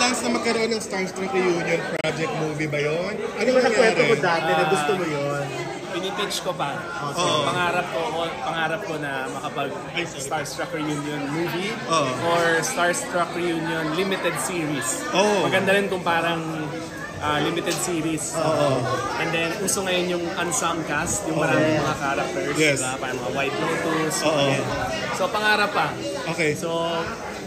plans na magkaroon ng Starstruck Reunion Project movie ba yun? Ano Di ba nakwento mo nangyari? dati na gusto mo yun? Pinipitch ko pa. Pangarap ko na makapag Starstruck Reunion movie or Starstruck Reunion limited series. Maganda rin kung parang limited series. And then, uso ngayon yung unsung cast, yung maraming mga characters. Yes. Diba? Parang mga White Lotus. So, pangarap pa. Okay. So,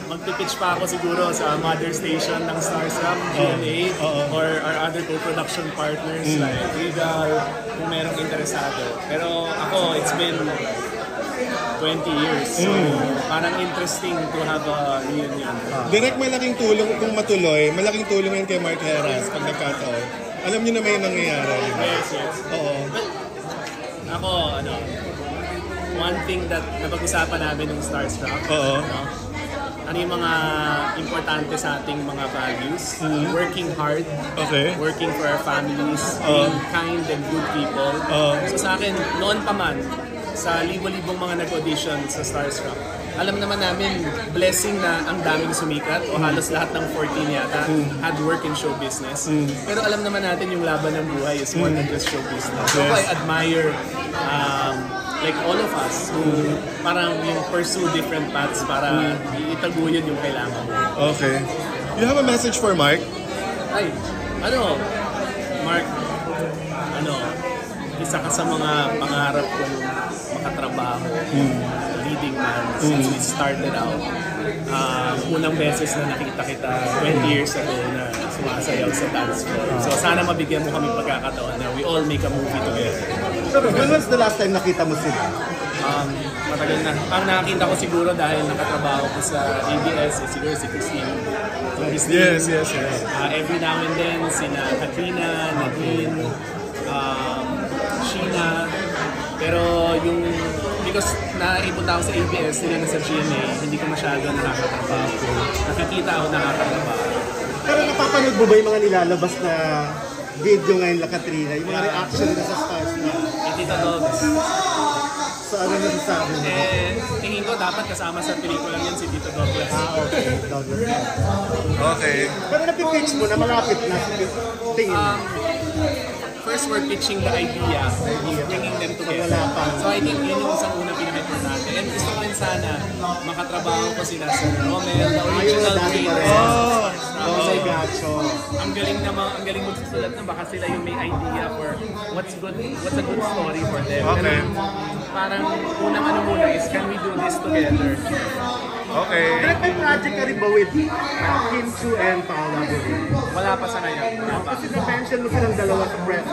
magpipitch pa ako siguro sa mother station ng Starstruck, GMA, or our other co-production partners like Regal, kung merong interesado. Pero ako, it's been 20 years. So, parang interesting to have a reunion. Direct malaking tulong kung matuloy, malaking tulong yan kay Mark Heras pag nagkataon. Alam niyo na may nangyayari. Yes, yes. Oo. Ako, one thing that napag-usapan namin ng Starstruck, ano yung mga importante sa ating mga values, working hard, working for our families, being kind and good people. So sa akin, noon pa man, sa libo-libong mga nag-audition sa Starstruck, alam naman namin, blessing na ang daming sumikat o halos lahat ng 14 yata had work in show business. Pero alam naman natin yung laban ng buhay is more than just show business. So I admire like all of us who parang yung pursue different paths para itaguyod yung kailangan mo. Okay. You have a message for Mark? Ay, Mark, isa ka sa mga pangarap ko makatrabaho, leading man since we started out. Unang beses na nakita kita 20 years ago na sumasayaw sa dance floor. So sana mabigyan mo kami pagkakataon na we all make a movie together. So, when was the last time nakita mo sila? Matagal na. Ang nakakita ko siguro dahil nakatrabaho ko sa ABS, siguro si Christine. Yes. Every now and then, sina Katrina, Nadine, Sheena. Pero because naipunta ako sa ABS, sila na sa GMA, hindi ko masyado nakakatrabaho. Nakikita ako nakakatrabaho. Pero napapanood mo ba yung mga nilalabas na video ngayon la Katrina? Yung mga reaction nila sa Starstruck? Tita Dogs. So ano nasasabi mo? Tingin ko dapat kasama sa pelikula yan si Tito Douglas. Okay, Douglas. Okay. Pero napipitch mo na malapit na tingin mo. First, we're pitching the idea of bringing them together. So I think yun yung isang unang pinaka-importante. And gusto ko rin sana makatrabaho ko sila sa Romel, the original Queen. Ang galing magsusulat na baka sila yung may idea for what's a good story for them. Okay. Parang unang muna is, can we do this together? Okay. Direct may project ka rin ba with Kim Chu and Paula? Wala pa sa ngayon. Kasi na-mention mo silang dalawa sa press.